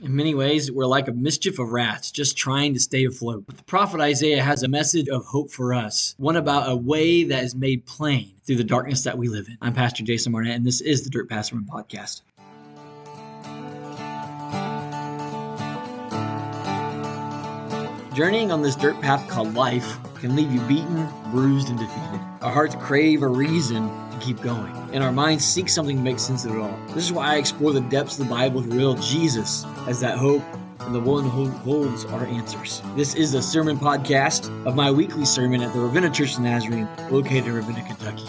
In many ways, we're like a mischief of rats, just trying to stay afloat. But the prophet Isaiah has a message of hope for us, one about a way that is made plain through the darkness that we live in. I'm Pastor Jason Barnett, and this is the Dirt Path Sermon Podcast. Journeying on this dirt path called life can leave you beaten, bruised, and defeated. Our hearts crave a reason to keep going, and our minds seek something to make sense of it all. This is why I explore the depths of the Bible to reveal Jesus as that hope and the one who holds our answers. This is a sermon podcast of my weekly sermon at the Ravenna Church in Nazarene, located in Ravenna, Kentucky.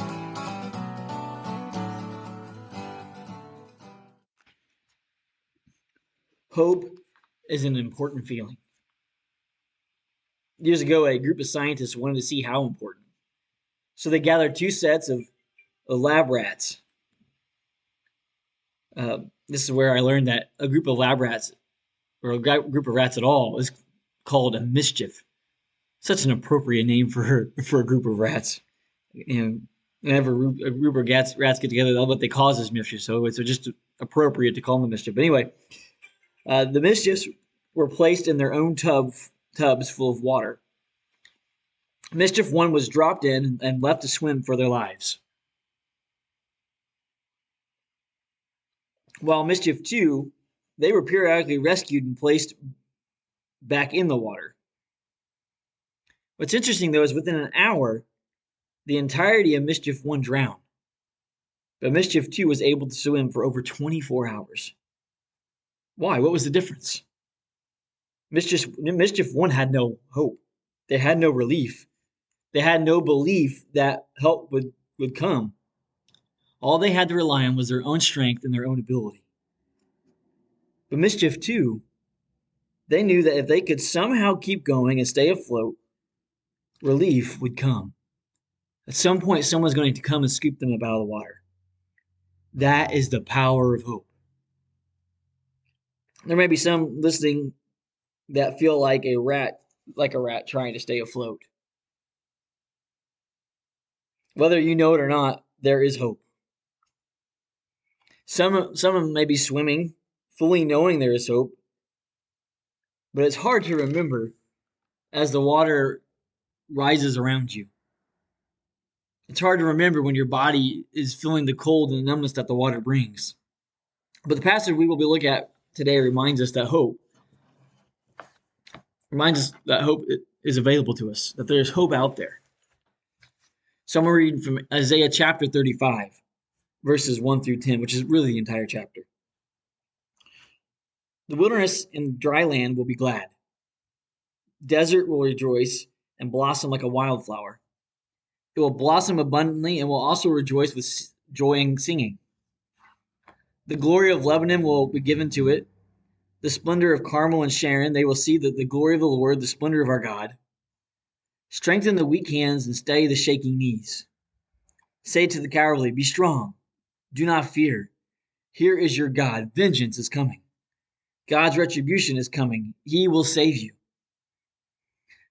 Hope is an important feeling. Years ago, a group of scientists wanted to see how important. So they gathered two sets of lab rats. This is where I learned that a group of lab rats, or a group of rats at all, is called a mischief. Such an appropriate name for a group of rats. Whenever a group of rats get together, what they cause is mischief. So it's just appropriate to call them mischief. But anyway, the mischiefs were placed in their own tubs full of water. Mischief 1 was dropped in and left to swim for their lives, while Mischief 2, they were periodically rescued and placed back in the water. What's interesting, though, is within an hour, the entirety of Mischief 1 drowned, but Mischief 2 was able to swim for over 24 hours. Why? What was the difference? Mischief 1 had no hope. They had no relief. They had no belief that help would come. All they had to rely on was their own strength and their own ability. But Mischief 2, they knew that if they could somehow keep going and stay afloat, relief would come. At some point, someone's going to come and scoop them up out of the water. That is the power of hope. There may be some listening that feel like a rat trying to stay afloat. Whether you know it or not, there is hope. Some of them may be swimming, fully knowing there is hope, but it's hard to remember as the water rises around you. It's hard to remember when your body is feeling the cold and the numbness that the water brings. But the passage we will be looking at today reminds us that hope is available to us, that there's hope out there. So I'm going to read from Isaiah chapter 35, verses 1 through 10, which is really the entire chapter. The wilderness and dry land will be glad. Desert will rejoice and blossom like a wildflower. It will blossom abundantly and will also rejoice with joy and singing. The glory of Lebanon will be given to it. The splendor of Carmel and Sharon, they will see the glory of the Lord, the splendor of our God. Strengthen the weak hands and steady the shaking knees. Say to the cowardly, be strong. Do not fear. Here is your God. Vengeance is coming. God's retribution is coming. He will save you.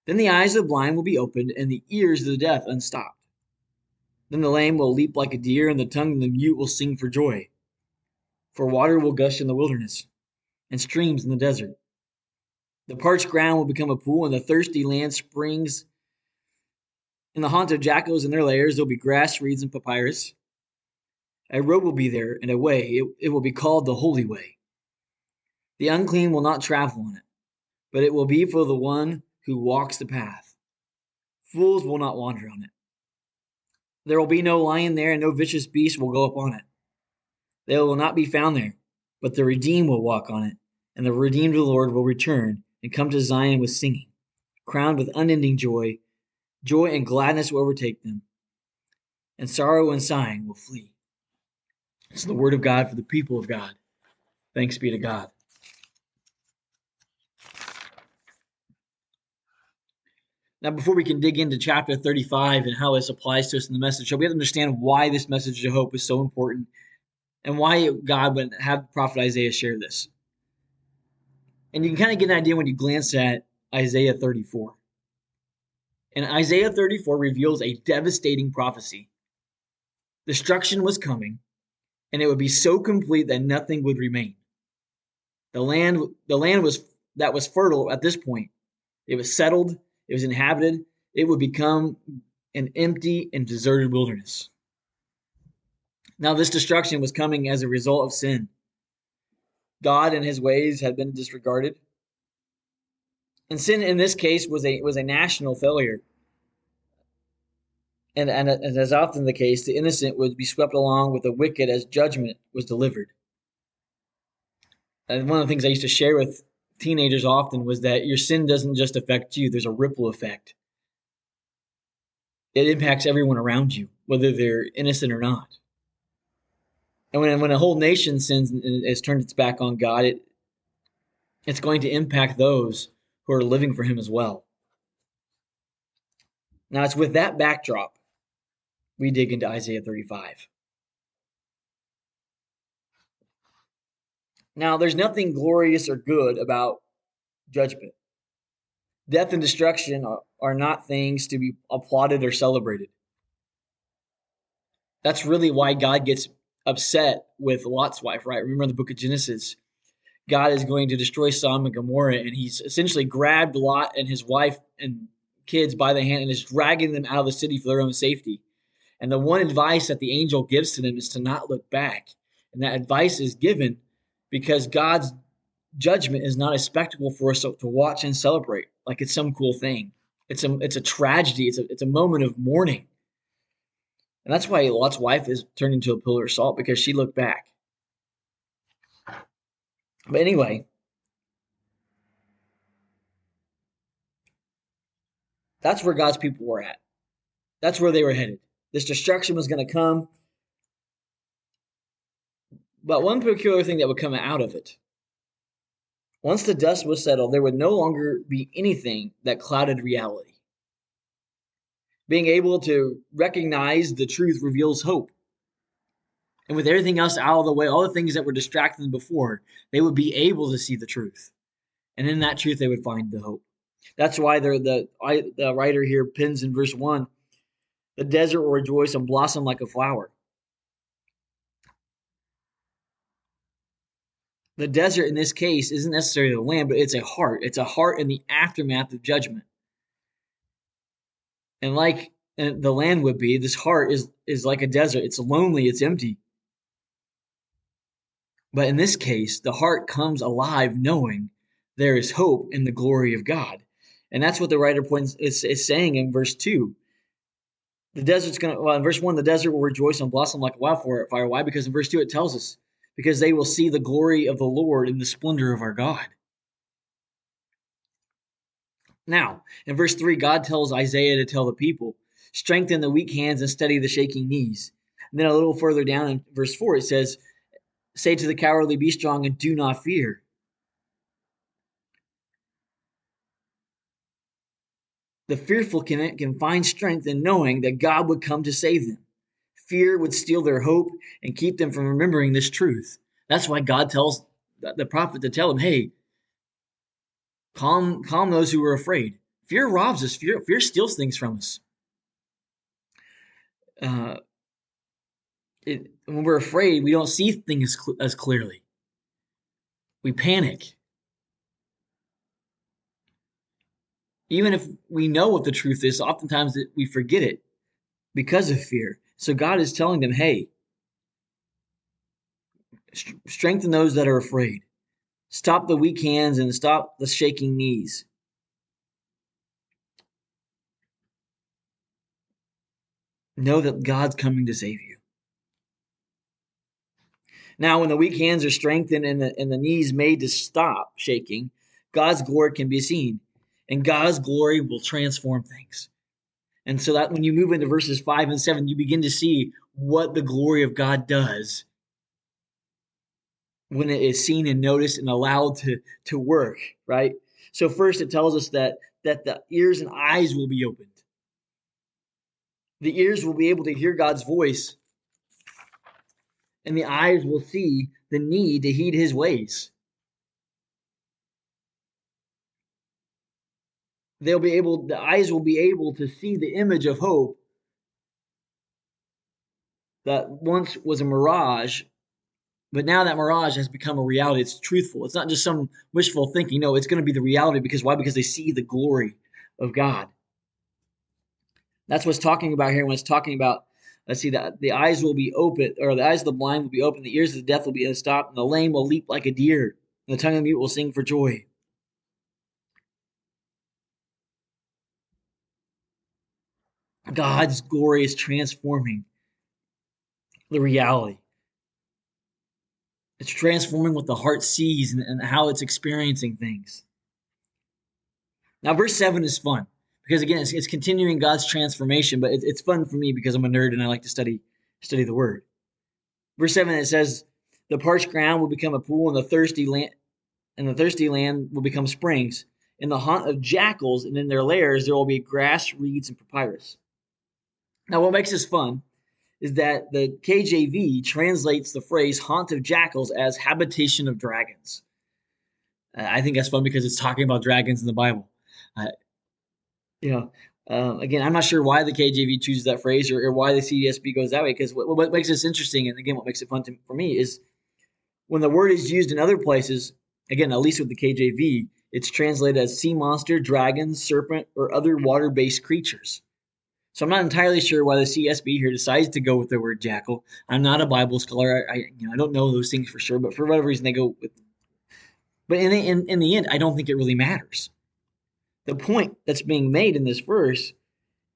Then the eyes of the blind will be opened and the ears of the deaf unstopped. Then the lame will leap like a deer and the tongue of the mute will sing for joy. For water will gush in the wilderness and streams in the desert. The parched ground will become a pool and the thirsty land springs. In the haunt of jackals and their lairs, there will be grass, reeds, and papyrus. A road will be there and a way. It will be called the Holy Way. The unclean will not travel on it, but it will be for the one who walks the path. Fools will not wander on it. There will be no lion there and no vicious beast will go upon it. They will not be found there, but the redeemed will walk on it, and the redeemed of the Lord will return and come to Zion with singing, crowned with unending joy. Joy and gladness will overtake them, and sorrow and sighing will flee. It's the word of God for the people of God. Thanks be to God. Now, before we can dig into chapter 35 and how this applies to us in the message, we have to understand why this message of hope is so important and why God would have the prophet Isaiah share this. And you can kind of get an idea when you glance at Isaiah 34. And Isaiah 34 reveals a devastating prophecy. Destruction was coming, and it would be so complete that nothing would remain. The land was fertile at this point. It was settled, it was inhabited, it would become an empty and deserted wilderness. Now, this destruction was coming as a result of sin. God and his ways had been disregarded. And sin in this case was a national failure. And as often the case, the innocent would be swept along with the wicked as judgment was delivered. And one of the things I used to share with teenagers often was that your sin doesn't just affect you, there's a ripple effect. It impacts everyone around you, whether they're innocent or not. And when a whole nation sins and has turned its back on God, it's going to impact those who are living for him as well. Now, it's with that backdrop we dig into Isaiah 35. Now, there's nothing glorious or good about judgment. Death and destruction are not things to be applauded or celebrated. That's really why God gets upset with Lot's wife, right? Remember in the book of Genesis, God is going to destroy Sodom and Gomorrah, and he's essentially grabbed Lot and his wife and kids by the hand and is dragging them out of the city for their own safety. And the one advice that the angel gives to them is to not look back. And that advice is given because God's judgment is not a spectacle for us to watch and celebrate like it's some cool thing. It's a tragedy. It's a moment of mourning. And that's why Lot's wife is turned into a pillar of salt, because she looked back. But anyway, that's where God's people were at. That's where they were headed. This destruction was going to come. But one peculiar thing that would come out of it, once the dust was settled, there would no longer be anything that clouded reality. Being able to recognize the truth reveals hope. And with everything else out of the way, all the things that were distracting them before, they would be able to see the truth. And in that truth, they would find the hope. That's why the writer here pins in verse 1, the desert will rejoice and blossom like a flower. The desert in this case isn't necessarily the land, but it's a heart. It's a heart in the aftermath of judgment. And like the land would be, this heart is like a desert. It's lonely, it's empty. But in this case, the heart comes alive knowing there is hope in the glory of God. And that's what the writer is saying in verse 2. The desert's going to, well, in verse 1, the desert will rejoice and blossom like a wildfire. Why? Because in verse 2 it tells us, because they will see the glory of the Lord in the splendor of our God. Now, in verse 3, God tells Isaiah to tell the people, strengthen the weak hands and steady the shaking knees. And then a little further down in verse 4, it says, say to the cowardly, be strong and do not fear. The fearful can find strength in knowing that God would come to save them. Fear would steal their hope and keep them from remembering this truth. That's why God tells the prophet to tell them, hey, calm those who are afraid. Fear robs us. Fear steals things from us. When we're afraid, we don't see things as clearly. We panic. Even if we know what the truth is, oftentimes we forget it because of fear. So God is telling them, hey, strengthen those that are afraid. Stop the weak hands and stop the shaking knees. Know that God's coming to save you. Now, when the weak hands are strengthened and the knees made to stop shaking, God's glory can be seen. And God's glory will transform things. And so that when you move into verses 5 and 7, you begin to see what the glory of God does when it is seen and noticed and allowed to work, right? So first it tells us that the ears and eyes will be opened. The ears will be able to hear God's voice, and the eyes will see the need to heed his ways. The eyes will be able to see the image of hope that once was a mirage But now that mirage has become a reality. It's truthful. It's not just some wishful thinking. No, it's going to be the reality. Because why? Because they see the glory of God. That's what's talking about here when it's talking about, let's see, that the eyes will be open, or the eyes of the blind will be open, the ears of the deaf will be unstopped, and the lame will leap like a deer, and the tongue of the mute will sing for joy. God's glory is transforming the reality. It's transforming what the heart sees and how it's experiencing things. Now, verse 7 is fun because, again, it's continuing God's transformation, but it's fun for me because I'm a nerd and I like to study the Word. Verse 7, it says, the parched ground will become a pool, and the thirsty land will become springs. In the haunt of jackals and in their lairs there will be grass, reeds, and papyrus. Now, what makes this fun is that the KJV translates the phrase haunt of jackals as habitation of dragons. I think that's fun because it's talking about dragons in the Bible. Uh, again, I'm not sure why the KJV chooses that phrase or why the CDSB goes that way, because what makes this interesting, and again, what makes it fun for me, is when the word is used in other places, again, at least with the KJV, it's translated as sea monster, dragon, serpent, or other water-based creatures. So I'm not entirely sure why the CSB here decides to go with the word jackal. I'm not a Bible scholar. I don't know those things for sure, but for whatever reason they go with. But in the end, I don't think it really matters. The point that's being made in this verse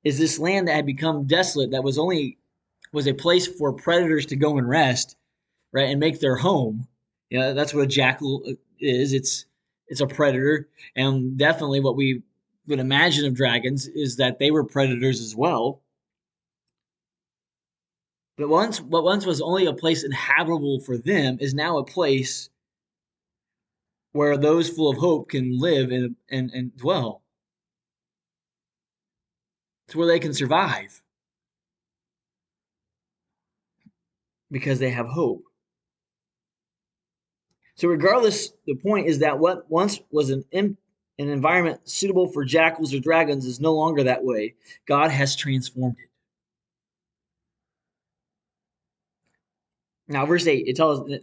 is this land that had become desolate, that was a place for predators to go and rest, right, and make their home. That's what a jackal is. It's a predator, and definitely what we would imagine of dragons is that they were predators as well. But what once was only a place inhabitable for them is now a place where those full of hope can live and dwell. It's where they can survive because they have hope. So regardless, the point is that what once was an environment suitable for jackals or dragons is no longer that way. God has transformed it. Now, verse 8, it tells us,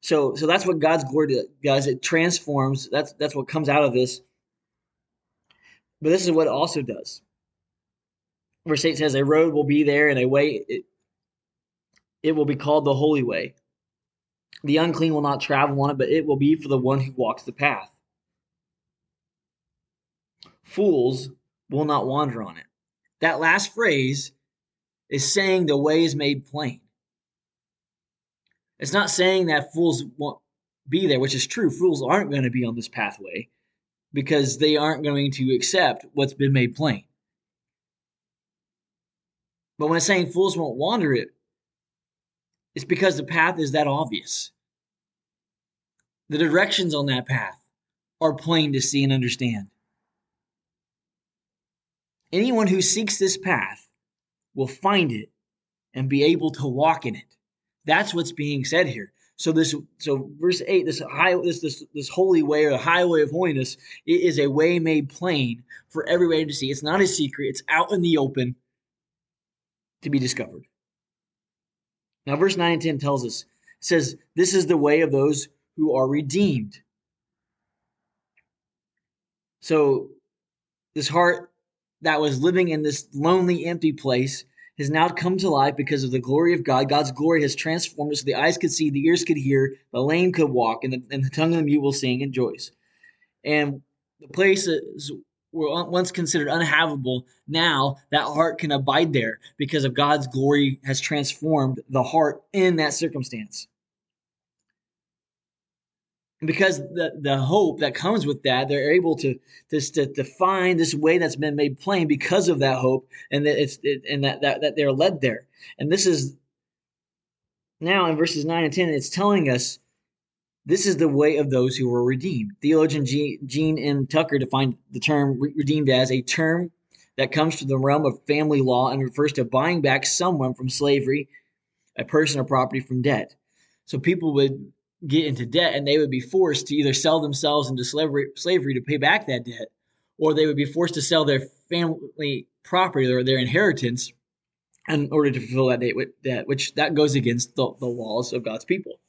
so that's what God's glory does. It transforms. That's what comes out of this. But this is what it also does. Verse 8 says, a road will be there, and a way, it will be called the holy way. The unclean will not travel on it, but it will be for the one who walks the path. Fools will not wander on it. That last phrase is saying the way is made plain. It's not saying that fools won't be there, which is true. Fools aren't going to be on this pathway because they aren't going to accept what's been made plain. But when it's saying fools won't wander it, it's because the path is that obvious. The directions on that path are plain to see and understand. Anyone who seeks this path will find it and be able to walk in it. That's what's being said here. So verse 8, this holy way, or the highway of holiness, it is a way made plain for everybody to see. It's not a secret. It's out in the open to be discovered. Now, verse 9 and 10 tells us, it says, this is the way of those who are redeemed. So this heart that was living in this lonely, empty place has now come to life because of the glory of God. God's glory has transformed it so the eyes could see, the ears could hear, the lame could walk, and the tongue of the mute will sing and joys. And the places were once considered uninhabitable. Now that heart can abide there because of God's glory has transformed the heart in that circumstance. And because the hope that comes with that, they're able to find this way that's been made plain because of that hope, and that they're led there. And this is now in verses 9 and 10, it's telling us this is the way of those who were redeemed. Theologian Gene M. Tucker defined the term redeemed as a term that comes from the realm of family law and refers to buying back someone from slavery, a person or property from debt. So people would get into debt and they would be forced to either sell themselves into slavery to pay back that debt, or they would be forced to sell their family property or their inheritance in order to fulfill that debt, which that goes against the laws of God's people.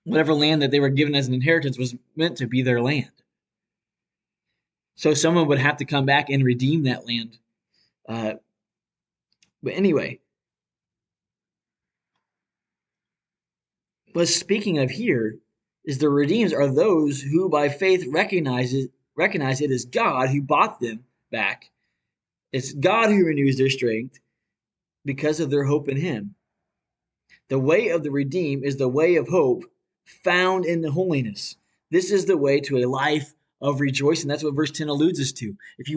whatever land that they were given as an inheritance was meant to be their land. So someone would have to come back and redeem that land. But anyway, what's speaking of here is the redeemed are those who by faith recognize it as God who bought them back. It's God who renews their strength because of their hope in him. The way of the redeemed is the way of hope found in the holiness. This is the way to a life of rejoicing. That's what verse 10 alludes us to. If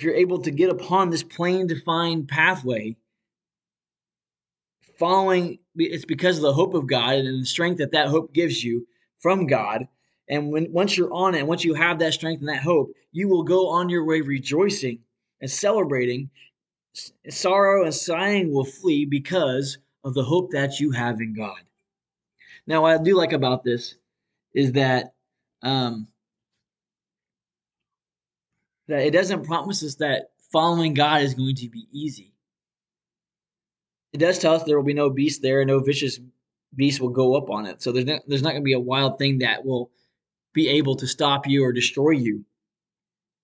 you're able to get upon this plain defined pathway, following, it's because of the hope of God and the strength that hope gives you from God. And once you're on it, once you have that strength and that hope, you will go on your way rejoicing and celebrating. Sorrow and sighing will flee because of the hope that you have in God. Now, what I do like about this is that that it doesn't promise us that following God is going to be easy. It does tell us there will be no beast there, and no vicious beast will go up on it. So there's not going to be a wild thing that will be able to stop you or destroy you.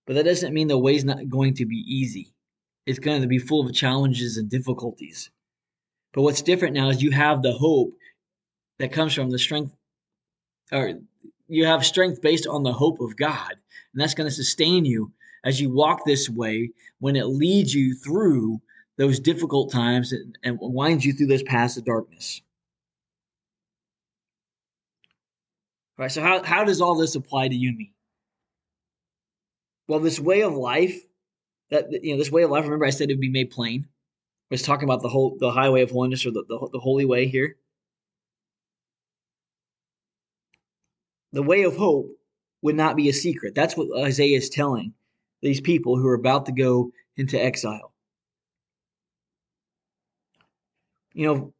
But that doesn't mean the way's not going to be easy. It's going to be full of challenges and difficulties. But what's different now is you have the hope that comes from the strength, or you have strength based on the hope of God. And that's going to sustain you as you walk this way when it leads you through those difficult times and winds you through those paths of darkness. All right, so how does all this apply to you and me? Well, this way of life, this way of life, remember I said it would be made plain. I was talking about the highway of holiness, or the holy way here. The way of hope would not be a secret. That's what Isaiah is telling these people who are about to go into exile.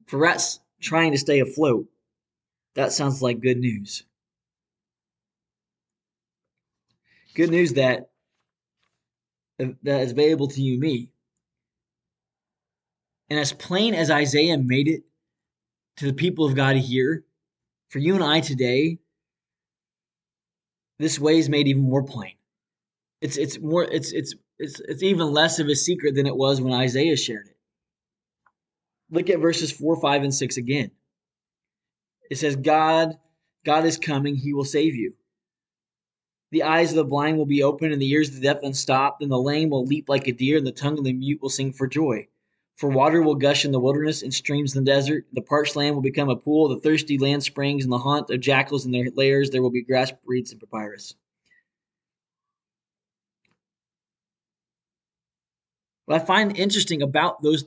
For us trying to stay afloat, that sounds like good news. Good news that is available to you and me. And as plain as Isaiah made it to the people of God here, for you and I today, this way is made even more plain. It's even less of a secret than it was when Isaiah shared it. Look at verses 4, 5, and 6 again. It says, God is coming, he will save you. The eyes of the blind will be opened, and the ears of the deaf unstopped, and the lame will leap like a deer, and the tongue of the mute will sing for joy. For water will gush in the wilderness and streams in the desert. The parched land will become a pool, the thirsty land springs, and the haunt of jackals in their lairs. There will be grass, reeds, and papyrus. What I find interesting about those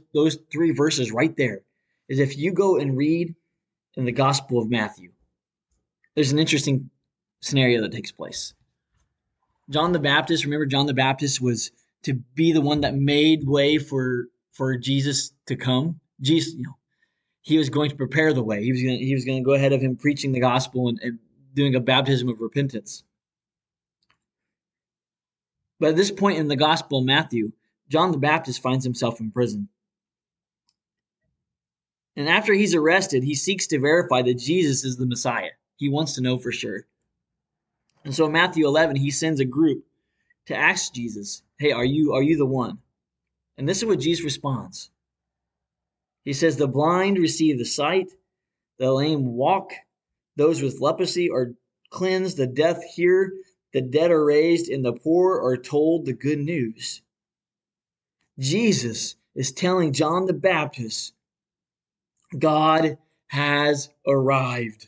three verses right there is if you go and read in the Gospel of Matthew, there's an interesting scenario that takes place. John the Baptist, remember John the Baptist was to be the one that made way for Jesus to come. Jesus, he was going to prepare the way. He was going to go ahead of him preaching the gospel and doing a baptism of repentance. But at this point in the Gospel of Matthew, John the Baptist finds himself in prison. And after he's arrested, he seeks to verify that Jesus is the Messiah. He wants to know for sure. And so in Matthew 11, he sends a group to ask Jesus, hey, are you the one? And this is what Jesus responds. He says, the blind receive the sight, the lame walk, those with leprosy are cleansed, the deaf hear, the dead are raised, and the poor are told the good news. Jesus is telling John the Baptist, God has arrived.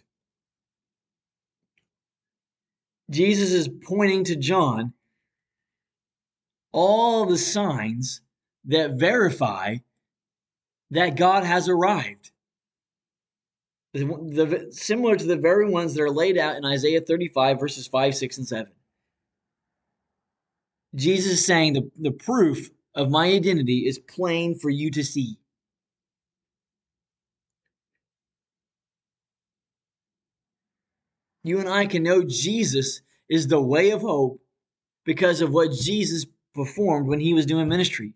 Jesus is pointing to John all the signs that verify that God has arrived. Similar to the very ones that are laid out in Isaiah 35, verses 5, 6, and 7. Jesus is saying the proof of my identity is plain for you to see. You and I can know Jesus is the way of hope because of what Jesus performed when he was doing ministry.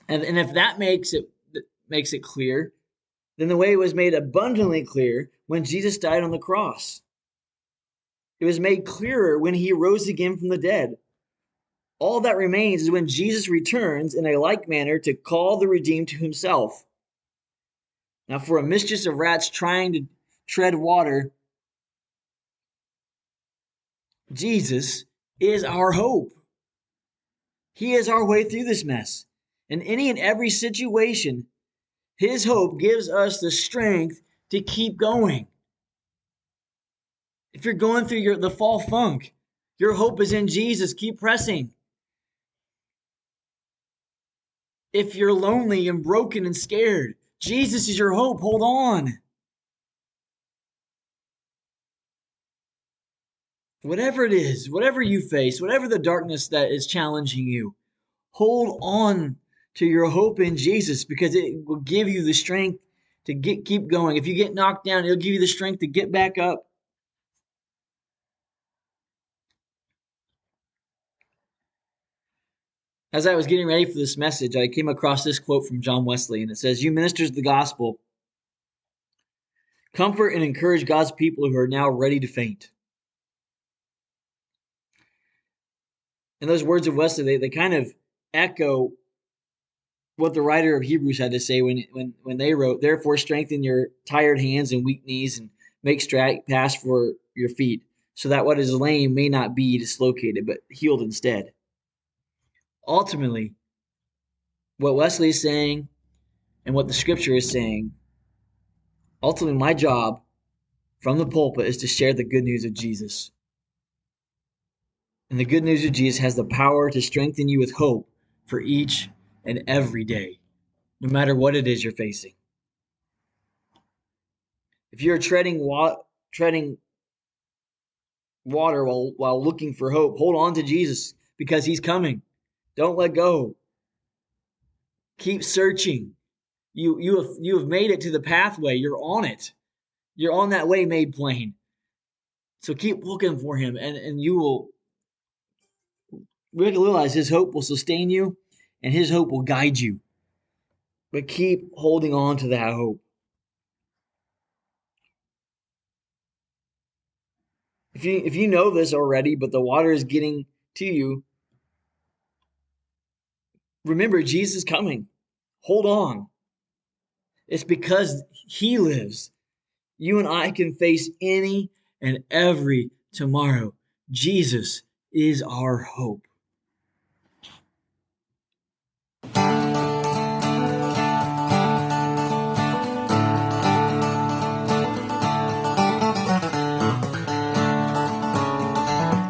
And if that makes it clear, then the way was made abundantly clear when Jesus died on the cross. It was made clearer when he rose again from the dead. All that remains is when Jesus returns in a like manner to call the redeemed to himself. Now, for a mischief of rats trying to tread water, Jesus is our hope. He is our way through this mess. In any and every situation, his hope gives us the strength to keep going. If you're going through the fall funk, your hope is in Jesus. Keep pressing. If you're lonely and broken and scared, Jesus is your hope. Hold on. Whatever it is, whatever you face, whatever the darkness that is challenging you, hold on to your hope in Jesus, because it will give you the strength to keep going. If you get knocked down, it'll give you the strength to get back up. As I was getting ready for this message, I came across this quote from John Wesley, and it says, "You ministers of the gospel, comfort and encourage God's people who are now ready to faint." And those words of Wesley, they kind of echo what the writer of Hebrews had to say when they wrote, "Therefore strengthen your tired hands and weak knees, and make straight paths for your feet, so that what is lame may not be dislocated, but healed instead." Ultimately, what Wesley is saying and what the scripture is saying, ultimately my job from the pulpit is to share the good news of Jesus. And the good news of Jesus has the power to strengthen you with hope for each and every day, no matter what it is you're facing. If you're treading water while looking for hope, hold on to Jesus, because he's coming. Don't let go. Keep searching. You have made it to the pathway. You're on it. You're on that way made plain. So keep looking for him, and you will realize his hope will sustain you, and his hope will guide you. But keep holding on to that hope. If you know this already, but the water is getting to you, remember Jesus is coming. Hold on. It's because he lives. You and I can face any and every tomorrow. Jesus is our hope.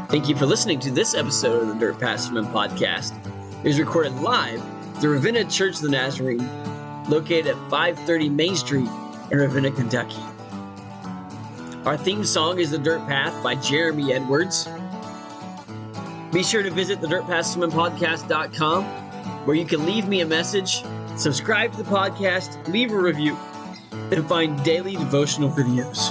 Thank you for listening to this episode of the Dirt Path Sermon Podcast. It was recorded live at the Ravenna Church of the Nazarene, located at 530 Main Street in Ravenna, Kentucky. Our theme song is The Dirt Path by Jeremy Edwards. Be sure to visit thedirtpathsermonpodcast.com, where you can leave me a message, subscribe to the podcast, leave a review, and find daily devotional videos.